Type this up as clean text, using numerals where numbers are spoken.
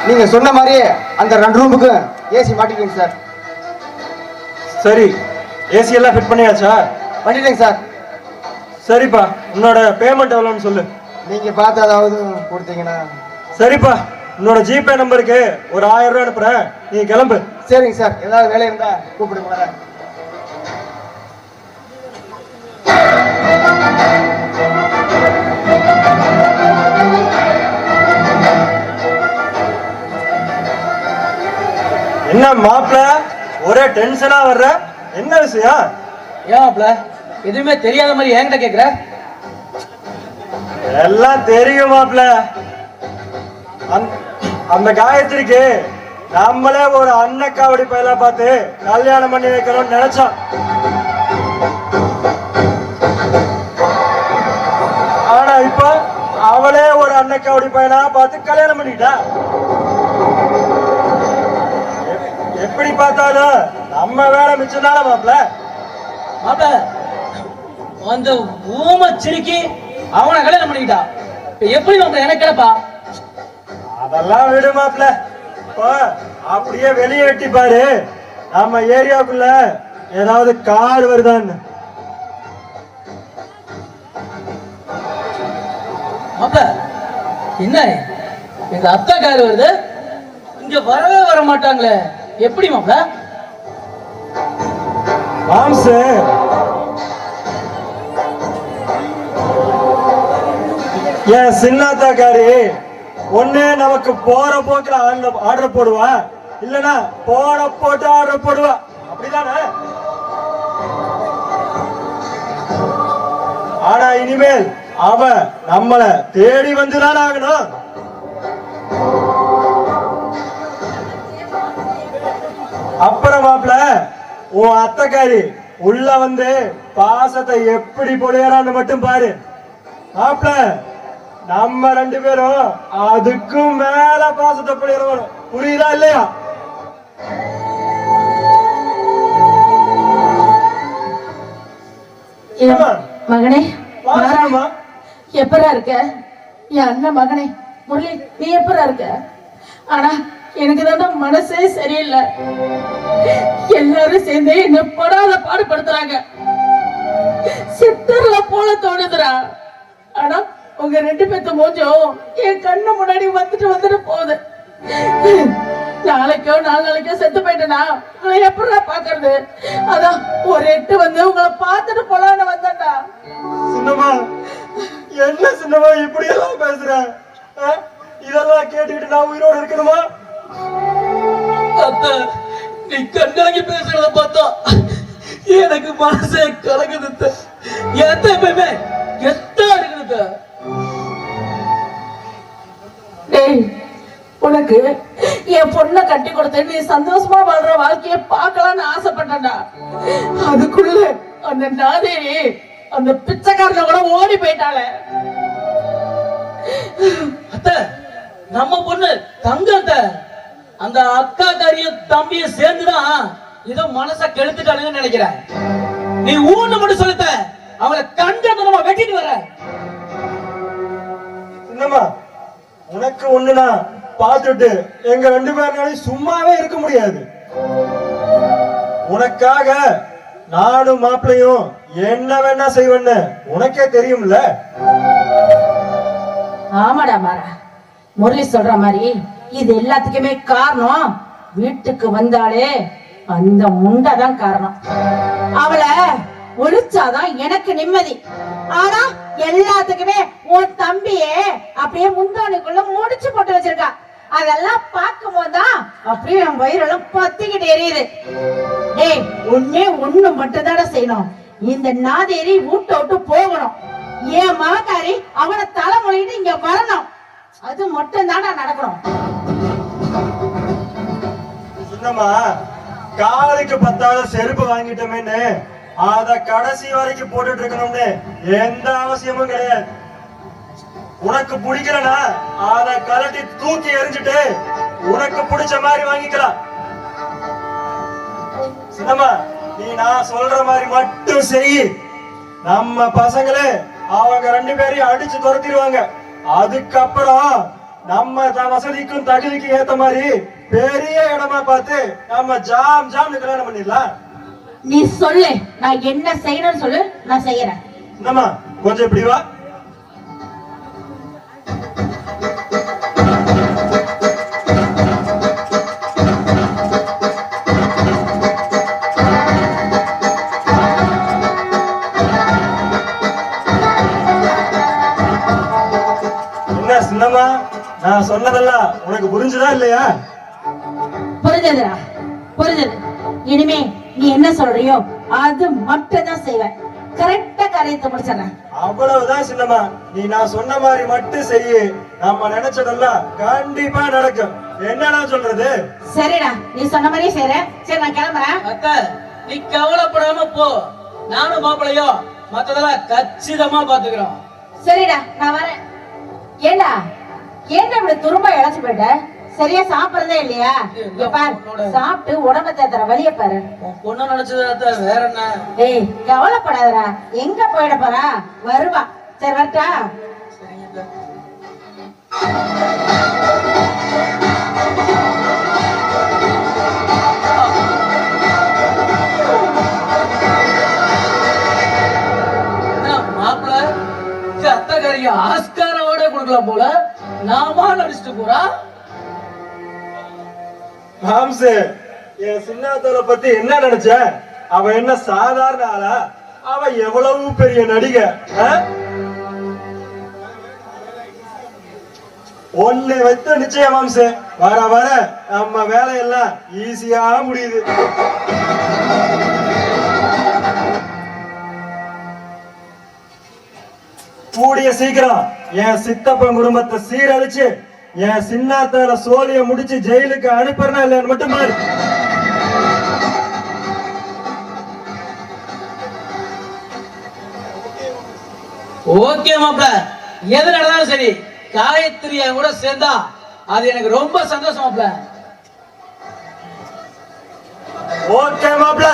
நீங்க சொன்ன மாதிரியே அந்த 2 ரூமுக்கு ஏசி மாட்டிக்கீங்க சார். சரி, ஏசி எல்லாம் ஃபிட் பண்ணியாச்சா? பண்ணிட்டேங்க சார். சரிப்பா, உன்னோட பேமெண்ட் எவ்வளோன்னு சொல்லு. நீங்க பார்த்து அதாவது கொடுத்தீங்கன்னா. சரிப்பா, உன்னோட ஜிபே நம்பருக்கு ஒரு 1000 ரூபாய் அனுப்புறேன், நீ கிளம்பு. சரிங்க சார், ஏதாவது வேலை இருந்தா கூப்பிடுங்க. என்ன மாப்பிள ஒரே டென்ஷனா வர்ற, என்ன விஷயம்? ஏன் மாப்பிள எதுவுமே தெரியாத மாதிரி என்கிட்ட கேக்குற? எல்லாம் தெரியும் மாப்பிள. அந்த காயத்ரிக்கு நம்மளே ஒரு அன்னக்காவடி பயில பார்த்து கல்யாணம் பண்ணி வைக்கணும்னு நினைச்சோம். ஆனா இப்ப அவளே ஒரு அன்னக்காவடி பையனா பார்த்து கல்யாணம் பண்ணிட்டா. எப்படி பார்த்தாலும் நம்ம வேலை மிச்சம்தான மாப்பிள. மாப்பிள அந்த ஊம சிரிக்கி அவனை கல்யாணம் பண்ணிக்கிட்டா, எப்படி மாப்பிள எனக்கு கிடப்பா? அதெல்லாம் விடு மாப்பிள. அப்படியே வெளியே வெட்டி பாரு, நம்ம ஏரியாவுக்குள்ள ஏதாவது கார் வருதான்னு. மாப்பிள என்ன எங்க அத்தா கார் வருது, இங்க வரவே வர மாட்டாங்களே, எப்படி மாப்பிள? மாம்சு ஏன் சின்னாத்தாக்காரி ஒண்ணு நமக்கு போற போக்குல ஆர்டர் போடுவா, இல்லனா போட்டு ஆர்டர் போடுவா, அப்படிதானே? ஆனா இனிமேல் அவ நம்மள தேடி வந்துதான் ஆகணும். அப்புறம் மாப்பிள உன் அத்தைக்காரி உள்ள வந்து பாசத்தை எப்படி பொழியறான்னு மட்டும் பாரு. மாப்பிள நம்ம 2 பேரும் அதுக்கும் மேல பாசத்தை பொழியறோம், புரியுதா இல்லையா? மகனே எப்பரா இருக்க? என் அண்ணன் மகனே முரளி, நீ எப்பரா இருக்க? ஆனா எனக்கு தான் மனசே சரியில்லை. எல்லாரும் சேர்ந்து என்ன படாத பாடுபடுத்துறாங்க. சித்தர்ல போல தோணுதுரா. ஆனா உங்க 2 பேத்த மூஞ்சும் என் கண்ணு முன்னாடி வந்துட்டு போகுது. நாளைக்கோ 4 நாளைக்கோ செத்து போயிட்டேனா உங்களை எப்படா பாக்குறது? அதான் ஒரு 8 வந்து உங்களை பார்த்துட்டு போலான்னு வந்தேன்டா. சின்னம்மா, என்ன சின்னம்மா இப்படி எல்லாம் பேசுற? இதெல்லாம் கேட்டுக்கிட்டு நான் உயிரோடு இருக்கணுமா? அத்தை, நீ கண்ணாங்கி பேசுறத பார்த்தா எனக்கு மனசே கலங்குது. எப்பயுமே எத்தா இருக்குது. உனக்கு என் பொண்ணை கட்டி கொடுத்து நீ சந்தோஷமா வாழ்ற வாழ்க்கைய பார்க்கலாம்னு ஆசைப்பட்டா, அதுக்குள்ள அந்த நாதேவி அந்த பிச்சைக்காரன கூட ஓடி போயிட்டாளே. அத்தை, நம்ம பொண்ணு தங்கத்தை அந்த அக்கா காரியும் தம்பியும் சேர்ந்துதான் ஏதோ மனச கெடுத்துட்டானுன்னு நினைக்கிறேன். நீ ஊன்னு மட்டும் சொல்லுத்த, அவளை கண்டமா வெட்டிட்டு வர. என்னம்மா உனக்கு ஒண்ணுனா பார்த்துட்டு எங்க 2 பேரும் சும்மாவே இருக்க முடியாது. உனக்காக நானும் மாப்பிளையும் என்ன வேணா செய்வேன்னு உனக்கே தெரியும்ல. ஆமாடா மாறா, முரளி சொல்ற மாதிரி இது எல்லாத்துக்குமே காரணம் வீட்டுக்கு வந்தாலே அந்த முண்டதான் காரணம். அவளை ஒழிச்சாதான் எனக்கு நிம்மதி. ஆனா எல்லாத்துக்குமே உன் தம்பியே அப்படியே முந்தானுக்குள்ள முடிச்சு போட்டு வச்சிருக்கா. அதெல்லாம் பார்க்கும் போதுதான் அப்படியே என் வயிறெல்லாம் பத்திக்கிட்டு எரியுது. டேய், ஒண்ணு மட்டும் தானே செய்யணும். இந்த நாதேரி வீட்டை விட்டு போகணும். என் மகக்காரி அவனை தலைமொழிட்டு இங்க வரணும். அது மட்டும் தானே நடக்கணும். சின்னம்மா, காலுக்கு 10 செருப்பு வாங்கிட்டோமேன்னு அத கடைசி வரைக்கும் போட்டுட்டு இருக்கணும்னு எந்த அவசியமும் கிடையாது. உனக்கு பிடிக்கலனா அத கலட்டி தூக்கி எறிஞ்சிட்டு உனக்கு பிடிச்ச மாதிரி வாங்கிக்கலாம். சின்னம்மா, நீ நான் சொல்ற மாதிரி மட்டும் செய். நம்ம பசங்களே அவங்க 2 பேரையும் அடிச்சு துரத்திடுவாங்க. அதுக்கப்புறம் நம்ம வசதிக்கும் தகுதிக்கும் ஏத்த மாதிரி பெரிய இடமா பார்த்து நம்ம ஜாம் ஜாம்னு கல்யாணம் பண்ணிடலாம். நீ சொல்லு, நான் என்ன செய்யணும்னு சொல்லு, நான் செய்யறேன். என்னம்மா கொஞ்சம் இப்படி வா. என்ன சின்னம்மா, நான் சொன்னதெல்லாம் உனக்கு புரிஞ்சுதா இல்லையா? புரிஞ்சதுடா, புரிஞ்சது. இனிமே நீ என்ன சொல்றியோ அது மட்டும் தான் செய்வேன். கரெக்டா காரியத்தை முடிச்சிடறேன். அவ்வளவுதான் சின்னம்மா, நீ நான் சொன்ன மாதிரி மட்டும் செய்யு. நம்ம நினைச்சதெல்லாம் கண்டிப்பா நடக்கும். என்னடா சொல்றது? சரிடா, நீ சொன்ன மாதிரியே செய்றேன். சரி, நான் கிளம்புறேன். அக்கா நீ கவலைப்படாம போ, நானும் மாப்பிளையோ மத்ததெல்லாம் கச்சிதமா பாத்துக்கிறோம். சரிடா, நான் வரேன். ஏண்டா இப்படி துரும்ப இழைச்சு போயிட்ட? சரியா சாப்பிடுறதே இல்லையா? இங்க பாரு, சாப்பிட்டு உடம்ப தேத்துற வழிய பாரு. பொண்ணு நினைச்சதா வேற என்ன? ஏய், கவலைப்படாதடா, எங்க போயிட போறா? வருவா. சரி, வரட்டா? மாப்பிள்ள அத்தகாரிய ஆஸ்காரோட கொடுக்கலாம் போல, நாமா நடிச்சுட்டு போறா. மாம்சு, என் சின்னாத்தோட பத்தி என்ன நினைச்ச? அவ என்ன சாதாரண ஆளா? அவ எவ்வளவு பெரிய நடிகை. ஒண்ணு வைத்த நிச்சயம் மாம்சு, வர வர நம்ம வேலையெல்லாம் ஈஸியா முடியுது. கூடிய சீக்கிரம் என் சித்தப்பன் குடும்பத்தை சீரழிச்சு என் சின்னாத்தால சோழிய முடிச்சு ஜெயிலுக்கு அனுப்புறனா இல்லைன்னு மட்டும் பாரு. ஓகே மாப்பிள்ள, எது நடந்தாலும் சரி காயத்ரியா கூட சேர்ந்தா அது எனக்கு ரொம்ப சந்தோஷம் மாப்பிள்ள. ஓகே மாப்பிள்ள.